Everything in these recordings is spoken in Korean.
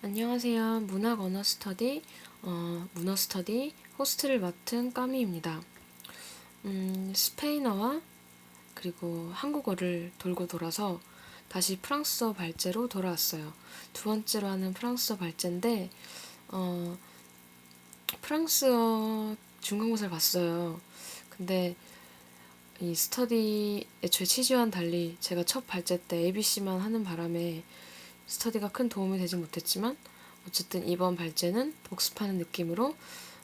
안녕하세요. 문학 언어 스터디, 문어 스터디 호스트를 맡은 까미입니다. 스페인어와 그리고 한국어를 돌고 돌아서 다시 프랑스어 발제로 돌아왔어요. 두 번째로 하는 프랑스어 발제인데, 프랑스어 중간고사를 봤어요. 근데 이 스터디 애초에 취지와는 달리 제가 첫 발제 때 ABC만 하는 바람에 스터디가 큰 도움이 되지 못했지만 어쨌든 이번 발제는 복습하는 느낌으로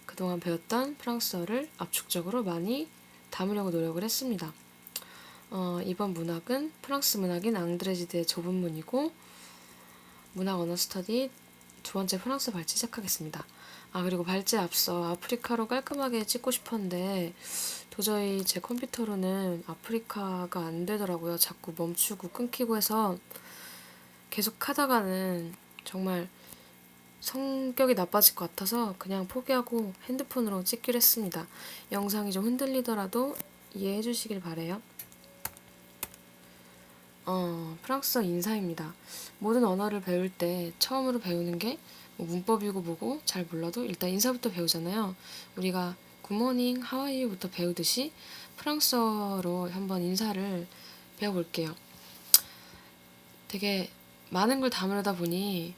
그동안 배웠던 프랑스어를 압축적으로 많이 담으려고 노력을 했습니다. 이번 문학은 프랑스 문학인 앙드레지드의 좁은 문이고 문학 언어 스터디 두 번째 프랑스 발제 시작하겠습니다. 그리고 발제 앞서 아프리카로 깔끔하게 찍고 싶었는데 도저히 제 컴퓨터로는 아프리카가 안 되더라고요. 자꾸 멈추고 끊기고 해서 계속 하다가는 정말 성격이 나빠질 것 같아서 그냥 포기하고 핸드폰으로 찍기로 했습니다. 영상이 좀 흔들리더라도 이해해 주시길 바래요. 프랑스어 인사입니다. 모든 언어를 배울 때 처음으로 배우는 게 문법이고 뭐고 잘 몰라도 일단 인사부터 배우잖아요. 우리가 굿모닝, 하와이유부터 배우듯이 프랑스어로 한번 인사를 배워볼게요. 되게 많은 걸 담으려다 보니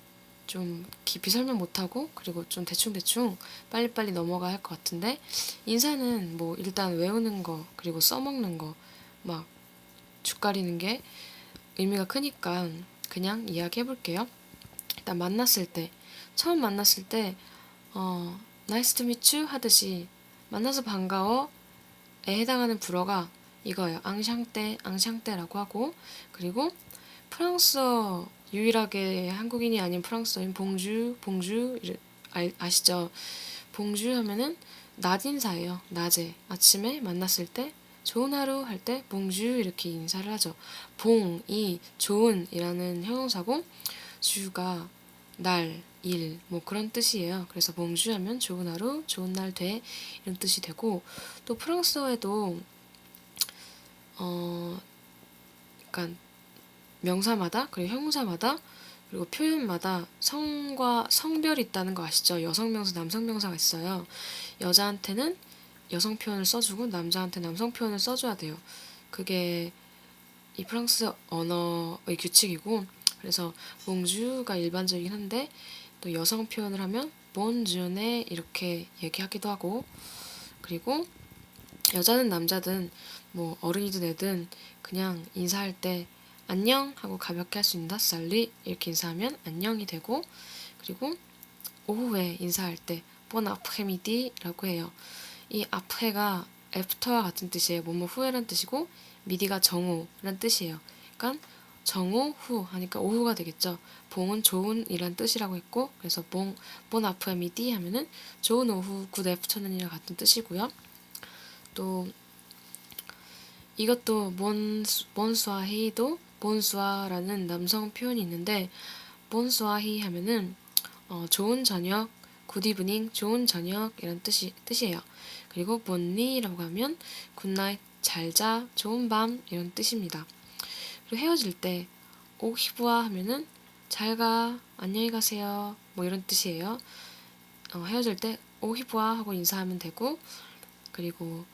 좀 깊이 설명 못하고 그리고 좀 대충대충 빨리빨리 넘어가야 할 것 같은데 인사는 뭐 일단 외우는 거 그리고 써먹는 거 막 죽가리는 게 의미가 크니까 그냥 이야기해볼게요. 일단 만났을 때 처음 만났을 때 nice to meet you 하듯이 만나서 반가워에 해당하는 불어가 이거예요. 앙샹떼라고 하고 그리고 프랑스어 유일하게 한국인이 아닌 프랑스어인 봉주 아시죠? 봉주 하면은 낮 인사예요. 낮에 아침에 만났을 때 좋은 하루 할 때 봉주 이렇게 인사를 하죠. 봉이 좋은이라는 형용사고 주가 날, 일, 뭐 그런 뜻이에요. 그래서 봉주 하면 좋은 하루, 좋은 날 돼 이런 뜻이 되고 또 프랑스어에도 약간 명사마다 그리고 형용사마다 그리고 표현마다 성과 성별이 있다는 거 아시죠? 여성명사, 남성명사가 있어요. 여자한테는 여성 표현을 써주고 남자한테 남성 표현을 써줘야 돼요. 그게 이 프랑스 언어의 규칙이고 그래서 봉주가 일반적이긴 한데 또 여성 표현을 하면 본주네 이렇게 얘기하기도 하고 그리고 여자든 남자든 뭐 어른이든 애든 그냥 인사할 때 안녕 하고 가볍게 할 수 있다. 살리 이렇게 인사하면 안녕이 되고 그리고 오후에 인사할 때 본 아프헤미디라고 해요. 이 아프헤가 애프터와 같은 뜻이에요. 뭐뭐 후에란 뜻이고 미디가 정오란 뜻이에요. 그러니까 정오 후 하니까 오후가 되겠죠. 봉은 좋은이란 뜻이라고 했고 그래서 본 아프헤미디 하면은 좋은 오후 굿 애프터눈이랑 같은 뜻이고요. 또 이것도 몬스와히도 몬스와라는 남성 표현이 있는데 몬스와히 하면은 좋은 저녁, 굿이브닝, 좋은 저녁 이런 뜻이에요. 그리고 본니라고 하면 굿나잇, 잘자, 좋은 밤 이런 뜻입니다. 그리고 헤어질 때 오히부아 하면은 잘가, 안녕히 가세요 뭐 이런 뜻이에요. 헤어질 때 오히부아 하고 인사하면 되고 그리고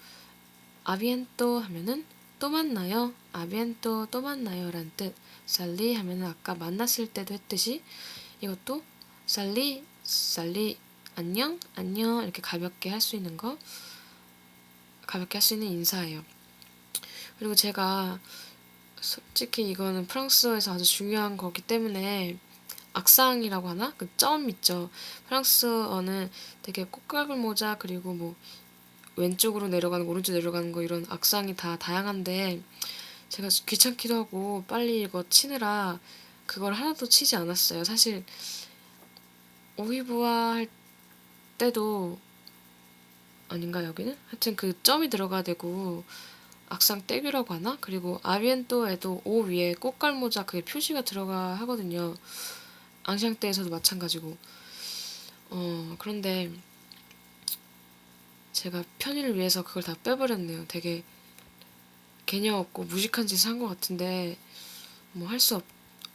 아비엔또 하면은 또 만나요. 아비엔또 또 만나요 라는 뜻. 살리 하면은 아까 만났을 때도 했듯이 이것도 살리 안녕 안녕 이렇게 가볍게 할 수 있는 거 가볍게 할 수 있는 인사예요. 그리고 제가 솔직히 이거는 프랑스어에서 아주 중요한 거기 때문에 악상이라고 하나? 그 점 있죠. 프랑스어는 되게 꽃가글 모자 그리고 뭐 왼쪽으로 내려가는 거 오른쪽 내려가는 거 이런 악상이 다 다양한데 제가 귀찮기도 하고 빨리 이거 치느라 그걸 하나도 치지 않았어요. 사실 오이부와 할 때도 아닌가 여기는? 하여튼 그 점이 들어가야 되고 악상 떼규라고 하나? 그리고 아비엔토에도 오 위에 꽃갈모자 그게 표시가 들어가 하거든요. 앙샹떼에서도 마찬가지고 그런데 제가 편의를 위해서 그걸 다 빼버렸네요. 되게 개념 없고 무식한 짓을 한 것 같은데 뭐 할 수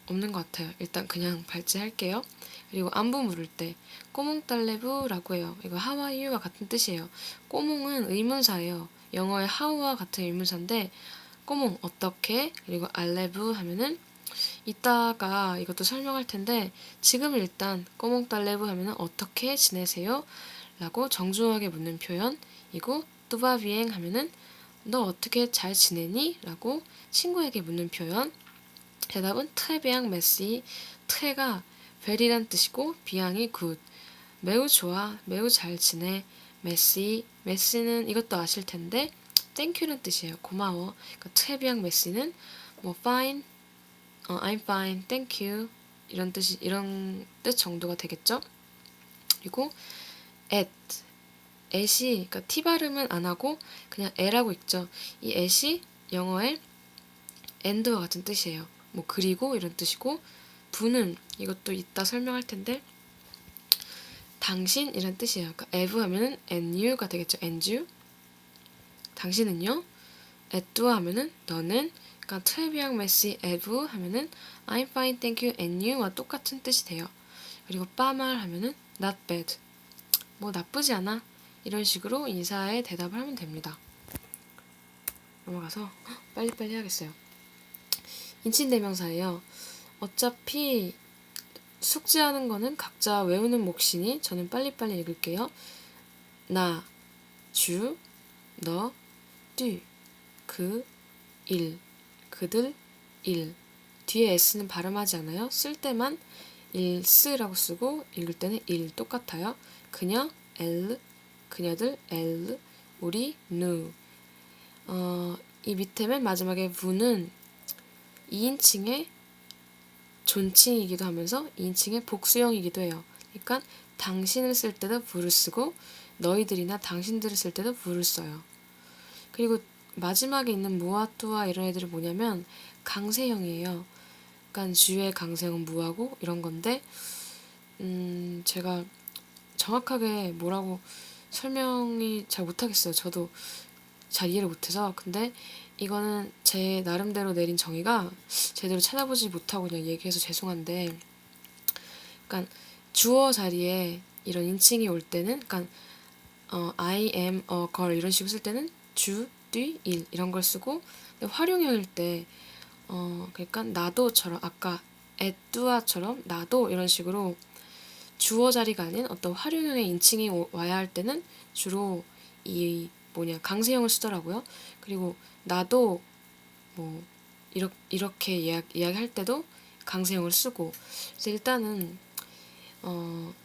없는 것 같아요. 일단 그냥 발제할게요. 그리고 안부 물을 때 꼬몽달레부라고 해요. 이거 How are you와 같은 뜻이에요. 꼬몽은 의문사예요. 영어의 how와 같은 의문사인데 꼬몽 어떻게 그리고 알레부 하면은 이따가 이것도 설명할 텐데 지금 일단 꼬몽달레부 하면은 어떻게 지내세요? 라고 정중하게 묻는 표현이고 뚜바비행 하면은 너 어떻게 잘 지내니? 라고 친구에게 묻는 표현. 대답은 트레비앙 메시. 트레가 very란 뜻이고 비앙이 good. 매우 좋아, 매우 잘 지내. 메시, 메시는 이것도 아실 텐데 땡큐란 뜻이에요. 고마워. 그러니까 트레비앙 메시는 뭐 fine, I'm fine, thank you 이런 뜻 정도가 되겠죠. 그리고 at, at이 그러니까 t 발음은 안 하고 그냥 에라고 읽죠. 이 at이 영어의 and와 같은 뜻이에요. 뭐 그리고 이런 뜻이고 부는 이것도 이따 설명할 텐데 당신이란 뜻이에요. 그러니까 ev 하면은 and you가 되겠죠. and you. 당신은요? at 하면은 너는. 그러니까 트레비앙 메시 ev 하면은 I'm fine, thank you, and you와 똑같은 뜻이 돼요. 그리고 빠말 하면은 not bad. 뭐 나쁘지 않아. 이런 식으로 인사에 대답을 하면 됩니다. 넘어가서 빨리빨리 해야겠어요. 인칭대명사예요. 어차피 숙지하는 거는 각자 외우는 몫이니 저는 빨리빨리 읽을게요. 나, 주, 너, 뚜, 그, 일, 그들, 일. 뒤에 s는 발음하지 않아요. 쓸 때만 일스라고 쓰고 읽을 때는 일 똑같아요. 그녀, 엘, 그녀들, 엘, 우리, 누. 이 밑에 맨 마지막에 부는 2인칭의 존칭이기도 하면서 2인칭의 복수형이기도 해요. 그러니까 당신을 쓸 때도 부를 쓰고 너희들이나 당신들을 쓸 때도 부를 써요. 그리고 마지막에 있는 무와 뚜와 이런 애들은 뭐냐면 강세형이에요. 그러니까 주의 강세형은 무하고 이런 건데 제가 정확하게 뭐라고 설명이 잘 못하겠어요. 저도 잘 이해를 못해서. 근데 이거는 제 나름대로 내린 정의가 제대로 찾아보지 못하고 그냥 얘기해서 죄송한데, 그러니까 주어 자리에 이런 인칭이 올 때는, 그러니까 I am a girl 이런 식으로 쓸 때는 주, 뒤, 일 이런 걸 쓰고, 활용형일 때 그러니까 나도처럼 아까 에뚜아처럼 나도 이런 식으로 주어 자리가 아닌 어떤 활용형의 인칭이 와야 할 때는 주로 이 강세형을 쓰더라고요. 그리고 나도 뭐 이렇게 이야기할 때도 강세형을 쓰고. 그래서 일단은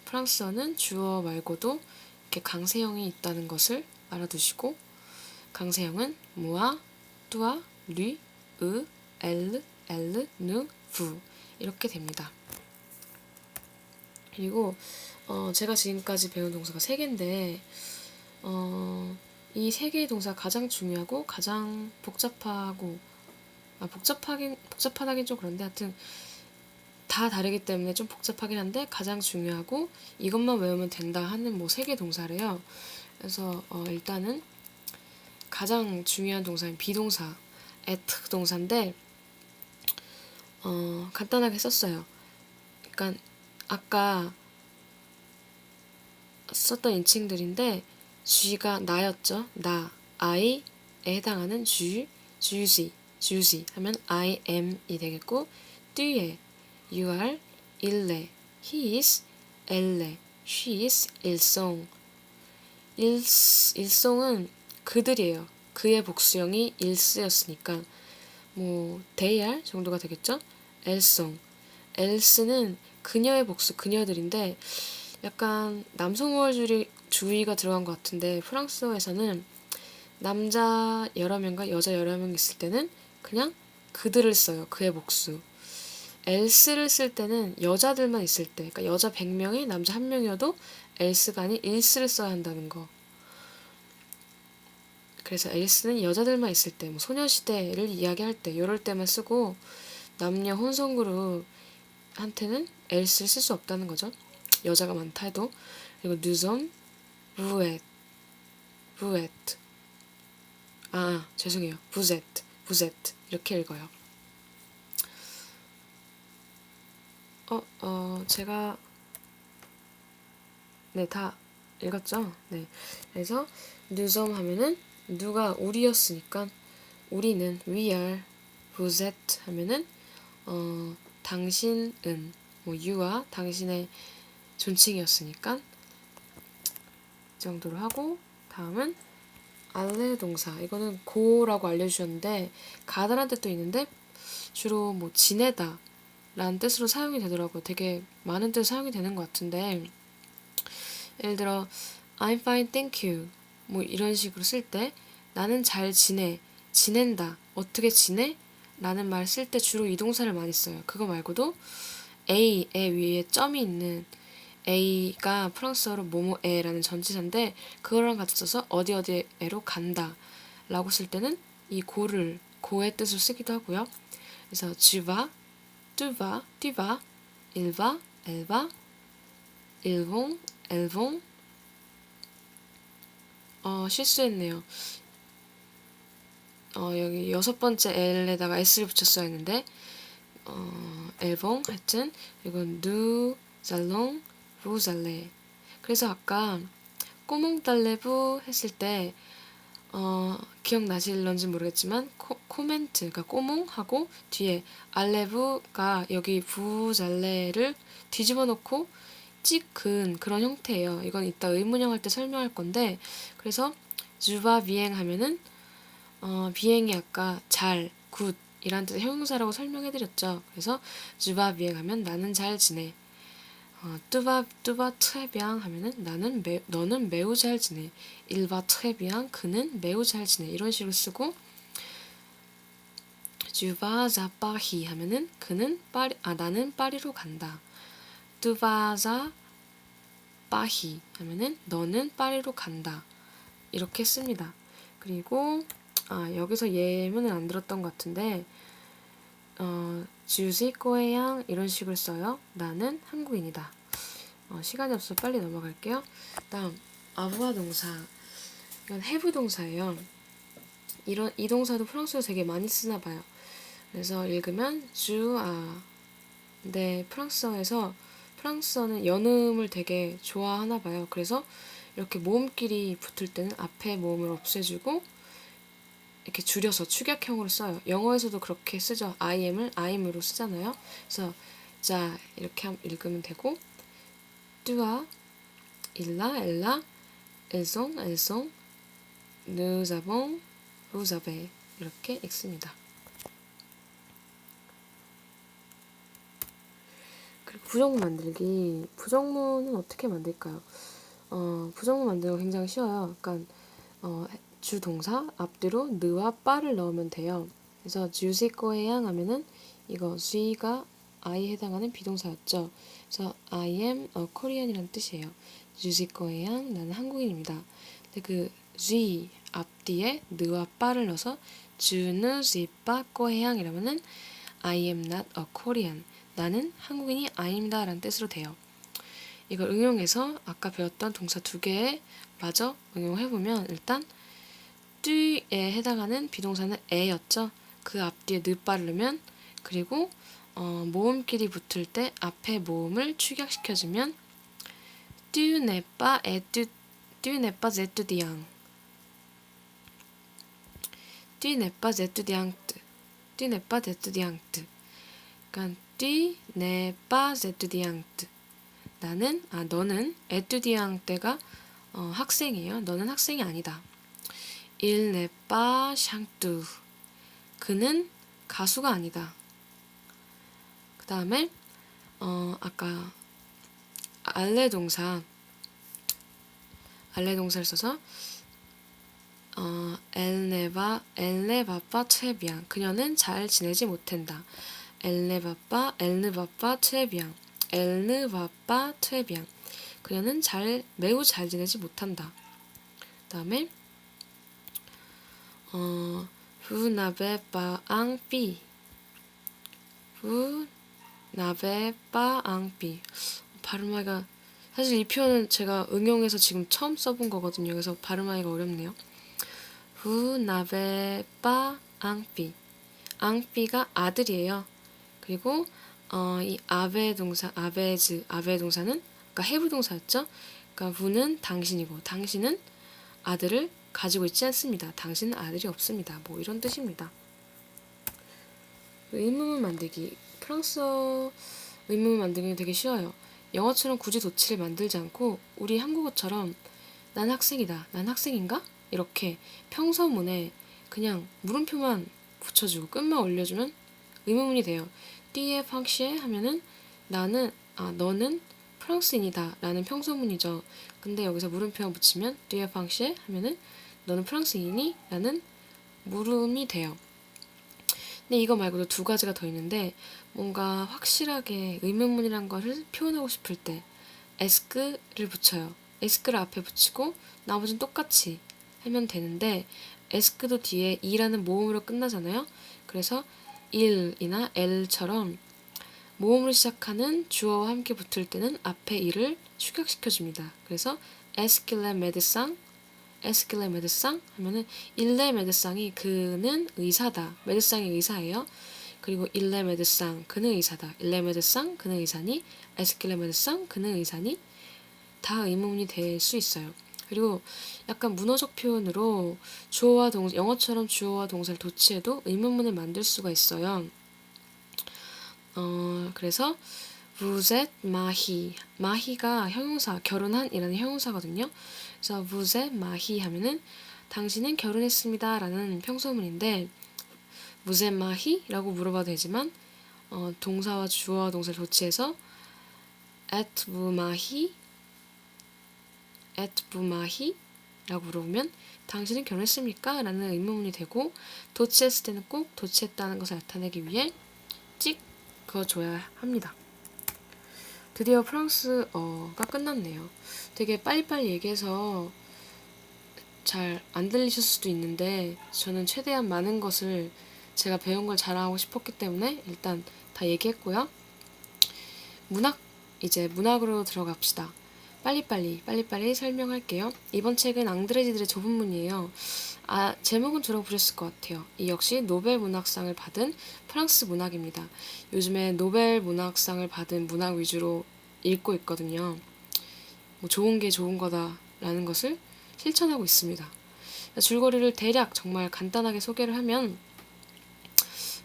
프랑스어는 주어 말고도 이렇게 강세형이 있다는 것을 알아두시고, 강세형은 무아, 뚜아, 리, 으, 엘, 누, 부 이렇게 됩니다. 그리고 제가 지금까지 배운 동사가 3개인데 이 3개의 동사가 가장 중요하고 가장 복잡하긴 좀 그런데 하여튼 다 다르기 때문에 좀 복잡하긴 한데 가장 중요하고 이것만 외우면 된다 하는 3개 동사래요. 그래서 일단은 가장 중요한 동사인 비동사 être 동사인데 간단하게 썼어요. 그러니까 아까 썼던 인칭들인데 쥐가 나였죠. 나, I에 해당하는 주지 하면 I am이 되겠고, 뒤에 you are, 일레, he is, elle, she is, 일송은 그들이에요. 그의 복수형이 일스였으니까 뭐 they are 정도가 되겠죠. else는 그녀의 복수, 그녀들인데 약간 남성 우월주의가 들어간 것 같은데 프랑스어에서는 남자 여러 명과 여자 여러 명 있을 때는 그냥 그들을 써요. 그의 복수. else를 쓸 때는 여자들만 있을 때, 그러니까 여자 100명에 남자 1명이어도 else가 아닌 ils를 써야 한다는 거. 그래서 else는 여자들만 있을 때, 뭐 소녀시대를 이야기할 때 이럴 때만 쓰고 남녀 혼성그룹한테는 else를 쓸 수 없다는 거죠. 여자가 많다 해도. 그리고 nous sommes, vous êtes. 죄송해요. vous êtes 이렇게 읽어요. 제가 네, 다 읽었죠? 네. 그래서 nous 하면은 누가 우리였으니까 우리는 we are, vous êtes 하면은 당신은 뭐 you와 당신의 존칭이었으니까 이 정도로 하고 다음은 알레 동사 이거는 고라고 알려주셨는데 가다란 뜻도 있는데 주로 뭐 지내다 라는 뜻으로 사용이 되더라고요. 되게 많은 뜻 사용이 되는 것 같은데 예를 들어 I'm fine, thank you 뭐 이런 식으로 쓸 때 나는 잘 지내, 지낸다, 어떻게 지내? 라는 말 쓸 때 주로 이 동사를 많이 써요. 그거 말고도 A의 위에 점이 있는 A가 프랑스어로 뭐뭐에라는 전치사인데 그거랑 같이 써서 어디 어디에로 간다 라고 쓸 때는 이 고의 뜻을 쓰기도 하고요. 그래서 tu vas, tu vas, tu vas, il va, elle va, ils vont, elles vont. 실수했네요. 여기 6번째 L에다가 S를 붙였어야 했는데 elles vont 하여튼 이건 nous allons, vous allez. 그래서 아까 꼬몽달래부 했을 때 기억나실런지 모르겠지만 코멘트, 그러니까 꼬몽하고 뒤에 알레브가 여기 부잘레를 뒤집어 놓고 찍은 그런 형태예요. 이건 이따 의문형 할 때 설명할 건데 그래서 주바 비행 하면은 비행이 아까 잘, 굿 이란 뜻의 형용사라고 설명해드렸죠. 그래서 주바 비행 하면 나는 잘 지내. 뚜바 트레비앙 하면은 너는 매우 잘 지내. 일바 트레비앙 그는 매우 잘 지내. 이런 식으로 쓰고 주바자 파히 하면은 나는 파리로 간다. 뚜바자 파히 하면은 너는 파리로 간다. 이렇게 씁니다. 그리고 여기서 예문은 안 들었던 것 같은데 주시 꼬에양 이런 식으로 써요. 나는 한국인이다. 시간이 없어서 빨리 넘어갈게요. 다음 아부아 동사 이건 have 동사예요. 이 동사도 프랑스어 되게 많이 쓰나 봐요. 그래서 읽으면 주아. 근데 프랑스어는 연음을 되게 좋아하나 봐요. 그래서 이렇게 모음끼리 붙을 때는 앞에 모음을 없애주고 이렇게 줄여서 축약형으로 써요. 영어에서도 그렇게 쓰죠. IM을 IM으로 쓰잖아요. 그래서 자 이렇게 읽으면 되고 뚜아, 일라, 엘라, 엘송, 엘송, nous avons, vous avez 이렇게 읽습니다. 그리고 부정문 만들기. 부정문은 어떻게 만들까요? 부정문 만드는 거 굉장히 쉬워요. 약간 주동사 앞뒤로 느와 빠를 넣으면 돼요. 그래서 주시 거에양 하면은 이거 주가 I에 해당하는 비동사였죠. 그래서 I am a Korean이란 뜻이에요. 주시 거에양 나는 한국인입니다. 근데 그 주 앞뒤에 느와 빠를 넣어서 주는 주빠 거에양이라면은 I am not a Korean 나는 한국인이 아닙니다 라는 뜻으로 돼요. 이걸 응용해서 아까 배웠던 동사 2개에 마저 응용해보면 일단 뚜에 해당하는 비동사는 에였죠. 그 앞뒤에 느빠를 넣으면 그리고 모음끼리 붙을 때 앞에 모음을 축약시켜주면 뚜네빠 제뚜디앙 뚜네빠 제뚜디앙뜨 뚜네빠 제뚜디앙뜨 그러니까 뚜네빠 제뚜디앙뜨 너는 에뚜디앙 때가 학생이에요. 너는 학생이 아니다. Il n'est pas chanteur. 그는 가수가 아니다. 그 다음에 아까 알레 동사를 써서 elle ne va pas très bien. 그녀는 잘 지내지 못한다. elle ne va pas très bien. elle ne va pas très bien. 그녀는 매우 잘 지내지 못한다. 그 다음에 vous n'avez pas envie. vous n'avez pas envie. 발음하기가 사실 이 표현은 제가 응용해서 지금 처음 써본 거거든요. 그래서 발음하기가 어렵네요. vous n'avez pas envie. envie가 아들이에요. 그리고 이 아베 동사, 아베 동사는 그러니까 have 동사였죠. 그러니까 부는 당신이고 당신은 아들을 가지고 있지 않습니다. 당신은 아들이 없습니다. 뭐 이런 뜻입니다. 의문문 만들기. 프랑스어 의문문 만들기는 되게 쉬워요. 영어처럼 굳이 도치를 만들지 않고 우리 한국어처럼 난 학생이다. 난 학생인가? 이렇게 평서문에 그냥 물음표만 붙여주고 끝만 올려주면 의문문이 돼요. 띠에 팡시에 하면은 너는 프랑스인이다 라는 평서문이죠. 근데 여기서 물음표만 붙이면 띠에 팡시에 하면은 너는 프랑스인이? 라는 물음이 돼요. 근데 이거 말고도 두 가지가 더 있는데 뭔가 확실하게 의문문이란 것을 표현하고 싶을 때 에스크를 붙여요. 에스크를 앞에 붙이고 나머지는 똑같이 하면 되는데 에스크도 뒤에 이라는 모음으로 끝나잖아요. 그래서 일이나 엘처럼 모음으로 시작하는 주어와 함께 붙을 때는 앞에 이를 축약시켜줍니다. 그래서 에스킬레 메드상 에스킬레 메드상 하면은 일레 메드상이 그는 의사다. 메드상이 의사예요. 그리고 일레 메드상 그는 의사다. 일레 메드상 그는 의사니 에스킬레 메드상 그는 의사니 다 의문문이 될 수 있어요. 그리고 약간 문어적 표현으로 주어와 영어처럼 주어와 동사를 도치해도 의문문을 만들 수가 있어요. 그래서 vous êtes marié. 마희가 형용사, 결혼한이라는 형용사거든요. 그래서 vous êtes marié 하면은 당신은 결혼했습니다 라는 평서문인데 vous êtes marié? 라고 물어봐도 되지만 동사와 주어와 동사를 도치해서 êtes-vous marié? êtes-vous marié? 라고 물어보면 당신은 결혼했습니까? 라는 의문문이 되고 도치했을 때는 꼭 도치했다는 것을 나타내기 위해 찍 그어줘야 합니다. 드디어 프랑스어가 끝났네요. 되게 빨리빨리 얘기해서 잘 안 들리실 수도 있는데 저는 최대한 많은 것을 제가 배운 걸 자랑하고 싶었기 때문에 일단 다 얘기했고요. 이제 문학으로 들어갑시다. 빨리빨리 설명할게요. 이번 책은 앙드레지들의 좁은 문이에요. 제목은 들어보셨을 것 같아요. 이 역시 노벨 문학상을 받은 프랑스 문학입니다. 요즘에 노벨 문학상을 받은 문학 위주로 읽고 있거든요. 뭐 좋은 게 좋은 거다라는 것을 실천하고 있습니다. 줄거리를 대략 정말 간단하게 소개를 하면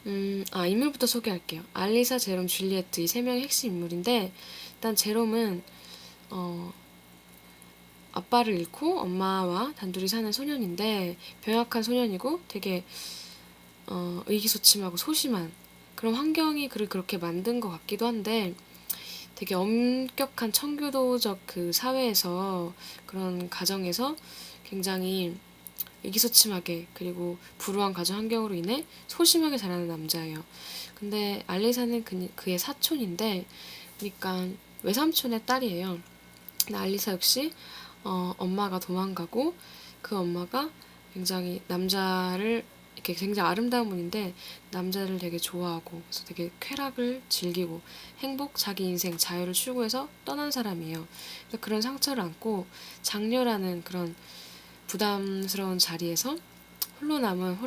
인물부터 소개할게요. 알리사, 제롬, 줄리에트 이 세 명의 핵심 인물인데 일단 제롬은 아빠를 잃고 엄마와 단둘이 사는 소년인데 병약한 소년이고 되게 의기소침하고 소심한 그런 환경이 그를 그렇게 만든 것 같기도 한데 되게 엄격한 청교도적 그 사회에서 그런 가정에서 굉장히 의기소침하게 그리고 불우한 가정 환경으로 인해 소심하게 자라는 남자예요. 근데 알리사는 그의 사촌인데 그러니까 외삼촌의 딸이에요. 근데 알리사 역시 엄마가 도망가고 그 엄마가 굉장히 남자를 이렇게 굉장히 아름다운 분인데 남자를 되게 좋아하고 그래서 되게 쾌락을 즐기고 행복, 자기 인생, 자유를 추구해서 떠난 사람이에요. 그래서 그런 상처를 안고 장녀라는 그런 부담스러운 자리에서 홀로 남은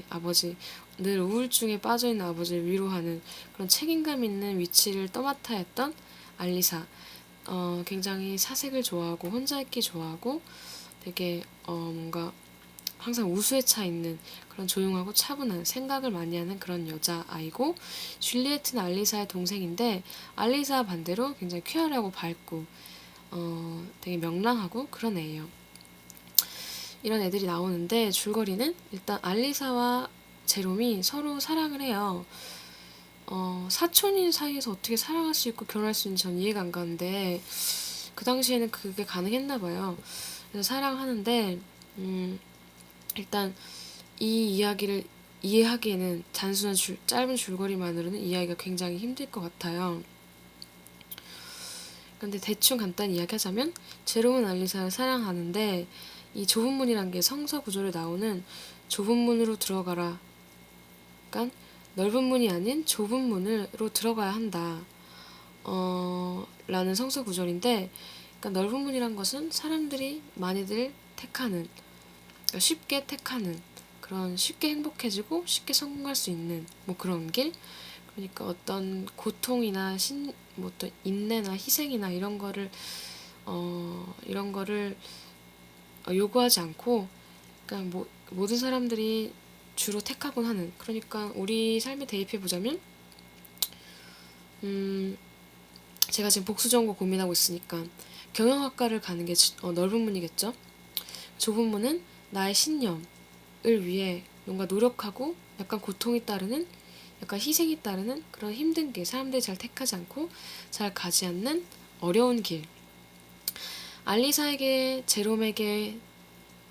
아버지, 늘 우울증에 빠져있는 아버지를 위로하는 그런 책임감 있는 위치를 떠맡아 했던 알리사. 굉장히 사색을 좋아하고 혼자 있기 좋아하고 되게 뭔가 항상 우수에 차 있는 그런 조용하고 차분한 생각을 많이 하는 그런 여자아이고 줄리에트는 알리사의 동생인데 알리사 반대로 굉장히 쾌활하고 밝고 되게 명랑하고 그런 애예요. 이런 애들이 나오는데 줄거리는 일단 알리사와 제롬이 서로 사랑을 해요. 사촌인 사이에서 어떻게 사랑할 수 있고 결혼할 수 있는지 전 이해가 안 가는데 그 당시에는 그게 가능했나 봐요. 그래서 사랑하는데 일단 이 이야기를 이해하기에는 단순한 짧은 줄거리만으로는 이해하기가 굉장히 힘들 것 같아요. 근데 대충 간단히 이야기하자면 제롬은 알리사를 사랑하는데 이 좁은 문이란 게 성서 구조를 나오는 좁은 문으로 들어가라. 그러니까 넓은 문이 아닌 좁은 문으로 들어가야 한다. 라는 성서 구절인데 그러니까 넓은 문이란 것은 사람들이 많이들 택하는 그러니까 쉽게 택하는 그런 쉽게 행복해지고 쉽게 성공할 수 있는 뭐 그런 길 그러니까 어떤 고통이나 뭐 또 인내나 희생이나 이런 거를 요구하지 않고, 그러니까 모든 사람들이 주로 택하곤 하는, 그러니까 우리 삶에 대입해 보자면, 제가 지금 복수전공 고민하고 있으니까 경영학과를 가는 게 넓은 문이겠죠. 좁은 문은 나의 신념을 위해 뭔가 노력하고 약간 고통이 따르는, 약간 희생이 따르는 그런 힘든 길, 사람들이 잘 택하지 않고 잘 가지 않는 어려운 길. 알리사에게 제롬에게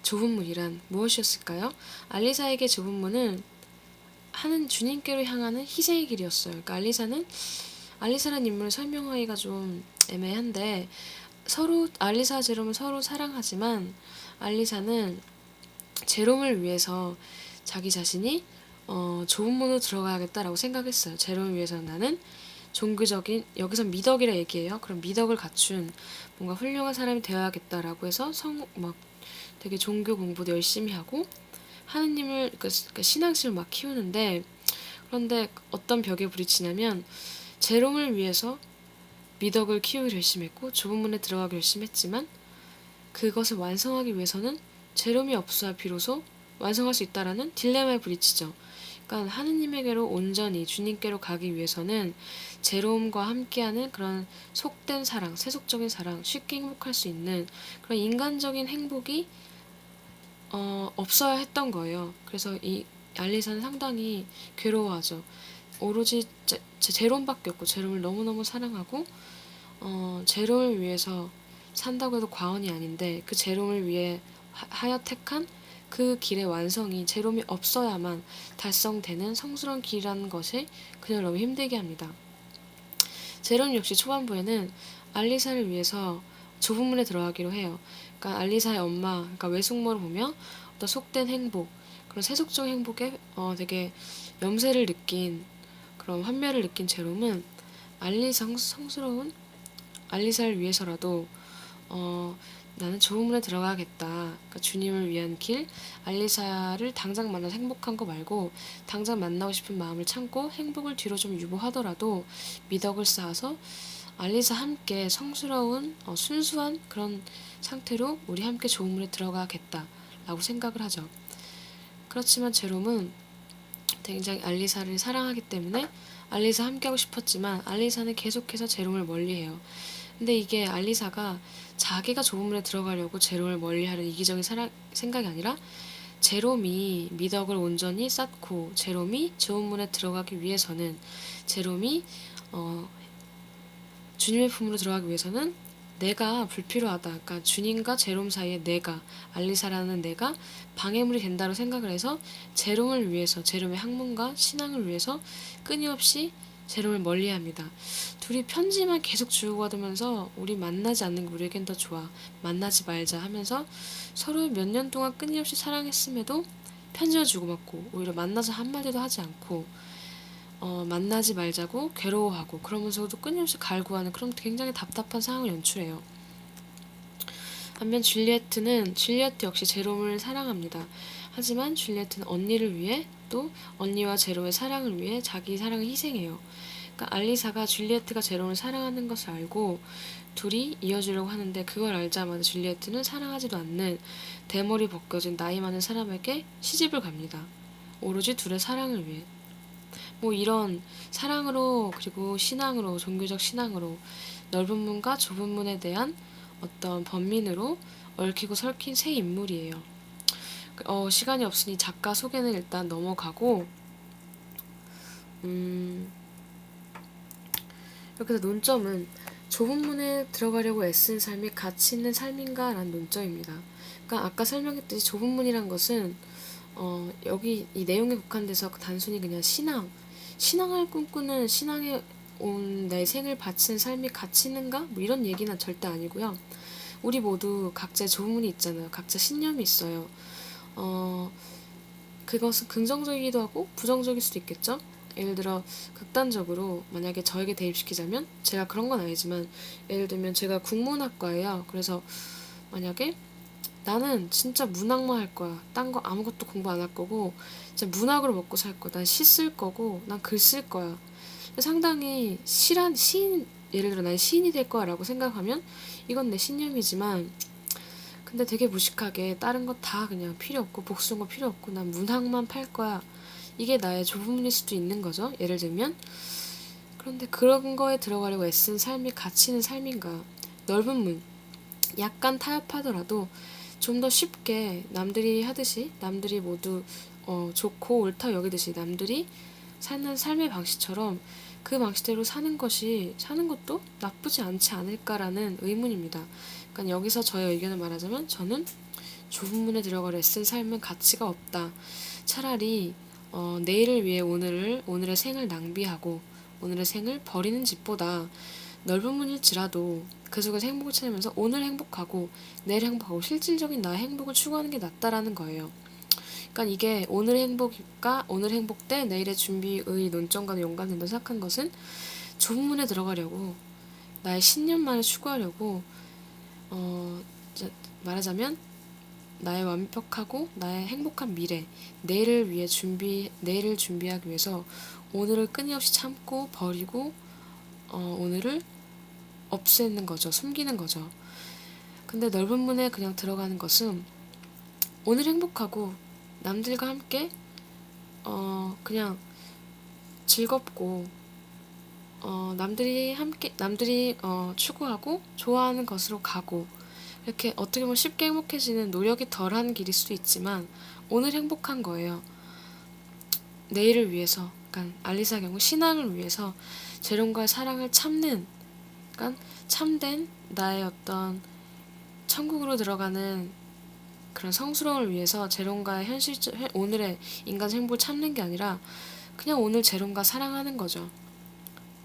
좁은 문이란 무엇이었을까요? 알리사에게 좁은 문은 하는 주님께로 향하는 희생의 길이었어요. 그러니까 알리사라는 인물을 설명하기가 좀 애매한데, 서로 알리사와 제롬은 서로 사랑하지만 알리사는 제롬을 위해서 자기 자신이 좁은 문으로 들어가야겠다라고 생각했어요. 제롬을 위해서는 나는 종교적인, 여기서 미덕이라 얘기해요. 그럼 미덕을 갖춘 뭔가 훌륭한 사람이 되어야겠다라고 해서 막 되게 종교 공부도 열심히 하고 하느님을, 그러니까 신앙심을 막 키우는데, 그런데 어떤 벽에 부딪히냐면 제롬을 위해서 미덕을 키우기 결심했고 좁은 문에 들어가기 결심했지만, 그것을 완성하기 위해서는 제롬이 없어야 비로소 완성할 수 있다라는 딜레마에 부딪히죠. 그러니까 하느님에게로 온전히 주님께로 가기 위해서는 제롬과 함께하는 그런 속된 사랑, 세속적인 사랑, 쉽게 행복할 수 있는 그런 인간적인 행복이 없어야 했던 거예요. 그래서 이 알리사는 상당히 괴로워하죠. 오로지 제롬밖에 없고 제롬을 너무너무 사랑하고 제롬을 위해서 산다고 해도 과언이 아닌데, 그 제롬을 위해 하여 택한 그 길의 완성이 제롬이 없어야만 달성되는 성스러운 길이라는 것이 그녀를 너무 힘들게 합니다. 제롬 역시 초반부에는 알리사를 위해서 좁은 문에 들어가기로 해요. 그러니까 알리사의 엄마, 그러니까 외숙모를 보며 어떤 속된 행복, 그런 세속적 행복에 되게 염세를 느낀, 그런 환멸을 느낀 제롬은 성스러운 알리사를 위해서라도 나는 좁은 문에 들어가야겠다. 그러니까 주님을 위한 길, 알리사를 당장 만나서 행복한 거 말고 당장 만나고 싶은 마음을 참고 행복을 뒤로 좀 유보하더라도 미덕을 쌓아서 알리사 함께 성스러운 순수한 그런 상태로 우리 함께 좋은 문에 들어가겠다라고 생각을 하죠. 그렇지만 제롬은 굉장히 알리사를 사랑하기 때문에 알리사 함께하고 싶었지만 알리사는 계속해서 제롬을 멀리해요. 근데 이게 알리사가 자기가 좁은 문에 들어가려고 제롬을 멀리하는 이기적인 생각이 아니라, 제롬이 미덕을 온전히 쌓고 제롬이 좁은 문에 들어가기 위해서는, 제롬이 주님의 품으로 들어가기 위해서는 내가 불필요하다. 그러니까 주님과 제롬 사이에 알리사라는 내가 방해물이 된다고 생각을 해서 제롬을 위해서, 제롬의 학문과 신앙을 위해서 끊임없이 제롬을 멀리합니다. 둘이 편지만 계속 주고받으면서 우리 만나지 않는 게 우리에겐 더 좋아, 만나지 말자 하면서 서로 몇 년 동안 끊임없이 사랑했음에도 편지만 주고받고 오히려 만나서 한마디도 하지 않고 만나지 말자고 괴로워하고 그러면서도 끊임없이 갈구하는 그런 굉장히 답답한 상황을 연출해요. 반면 줄리에트 역시 제롬을 사랑합니다. 하지만 줄리에트는 언니를 위해, 또 언니와 제롬의 사랑을 위해 자기 사랑을 희생해요. 그러니까 알리사가 줄리에트가 제롬을 사랑하는 것을 알고 둘이 이어주려고 하는데, 그걸 알자마자 줄리에트는 사랑하지도 않는 대머리 벗겨진 나이 많은 사람에게 시집을 갑니다. 오로지 둘의 사랑을 위해. 뭐 이런 사랑으로, 그리고 신앙으로, 종교적 신앙으로 넓은 문과 좁은 문에 대한 어떤 번민으로 얽히고 설킨 세 인물이에요. 시간이 없으니 작가 소개는 일단 넘어가고, 이렇게 해서 논점은 좁은 문에 들어가려고 애쓴 삶이 가치 있는 삶인가? 라는 논점입니다. 그러니까 아까 설명했듯이 좁은 문이란 것은 여기 이 내용에 국한돼서 단순히 그냥 신앙을 꿈꾸는, 신앙에 온 내 생을 바친 삶이 가치 있는가? 뭐 이런 얘기는 절대 아니고요. 우리 모두 각자의 좁은 문이 있잖아요. 각자 신념이 있어요. 그것은 긍정적이기도 하고 부정적일 수도 있겠죠. 예를 들어 극단적으로 만약에 저에게 대입시키자면, 제가 그런 건 아니지만 예를 들면 제가 국문학과예요. 그래서 만약에 나는 진짜 문학만 할 거야, 딴 거 아무것도 공부 안 할 거고 진짜 문학으로 먹고 살 거야, 난 시 쓸 거고 난 글 쓸 거야, 상당히 시인, 예를 들어 난 시인이 될 거야 라고 생각하면 이건 내 신념이지만, 근데 되게 무식하게 다른 거 다 그냥 필요 없고 복수한 거 필요 없고 난 문학만 팔 거야, 이게 나의 좁은 문일 수도 있는 거죠, 예를 들면. 그런데 그런 거에 들어가려고 애쓴 삶이 가치 있는 삶인가? 넓은 문, 약간 타협하더라도 좀 더 쉽게 남들이 하듯이, 남들이 모두 좋고 옳다 여기듯이 남들이 사는 삶의 방식처럼 그 방식대로 사는 것도 나쁘지 않지 않을까라는 의문입니다. 그러니까 여기서 저의 의견을 말하자면, 저는 좁은 문에 들어가려 애쓴 삶은 가치가 없다. 차라리 내일을 위해 오늘의 생을 낭비하고 오늘의 생을 버리는 집보다, 넓은 문일지라도 그 속에서 행복을 찾으면서 오늘 행복하고 내일 행복하고 실질적인 나의 행복을 추구하는 게 낫다라는 거예요. 그러니까 이게 오늘 행복 대 내일의 준비의 논점과는 연관된다고 생각한 것은, 좁은 문에 들어가려고 나의 신념만을 추구하려고 어, 말하자면 나의 완벽하고 나의 행복한 미래, 내일을 준비하기 위해서 오늘을 끊임없이 참고 버리고 오늘을 없애는 거죠. 숨기는 거죠. 근데 넓은 문에 그냥 들어가는 것은 오늘 행복하고 남들과 함께 그냥 즐겁고 남들이 추구하고 좋아하는 것으로 가고, 이렇게 어떻게 보면 쉽게 행복해지는 노력이 덜한 길일 수도 있지만 오늘 행복한 거예요. 내일을 위해서, 그러니까 알리사 경우 신앙을 위해서 재롱과 사랑을 참는, 그러니까 참된 나의 어떤 천국으로 들어가는 그런 성스러움을 위해서 제론과의 오늘의 인간 행복을 참는 게 아니라 그냥 오늘 제론과 사랑하는 거죠.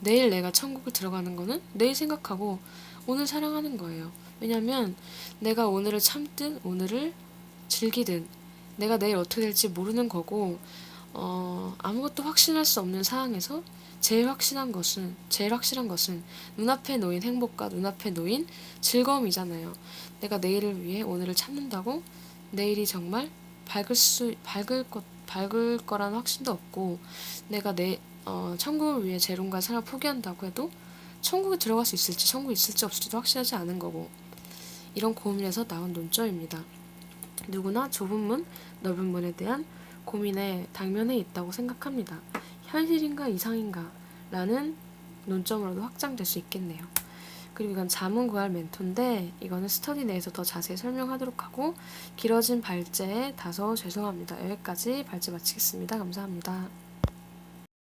내일 내가 천국을 들어가는 거는 내일 생각하고 오늘 사랑하는 거예요. 왜냐면 내가 오늘을 참든 오늘을 즐기든 내가 내일 어떻게 될지 모르는 거고, 아무것도 확신할 수 없는 상황에서 제일 확실한 것은 눈앞에 놓인 행복과 눈앞에 놓인 즐거움이잖아요. 내가 내일을 위해 오늘을 참는다고 내일이 정말 밝을 거라는 확신도 없고, 내가 천국을 위해 재론과 사랑을 포기한다고 해도 천국에 들어갈 수 있을지, 천국에 있을지 없을지도 확실하지 않은 거고, 이런 고민에서 나온 논점입니다. 누구나 좁은 문, 넓은 문에 대한 고민에 당면에 있다고 생각합니다. 현실인가 이상인가 라는 논점으로도 확장될 수 있겠네요. 그리고 이건 자문 구할 멘토인데 이거는 스터디 내에서 더 자세히 설명하도록 하고, 길어진 발제에 다소 죄송합니다. 여기까지 발제 마치겠습니다. 감사합니다.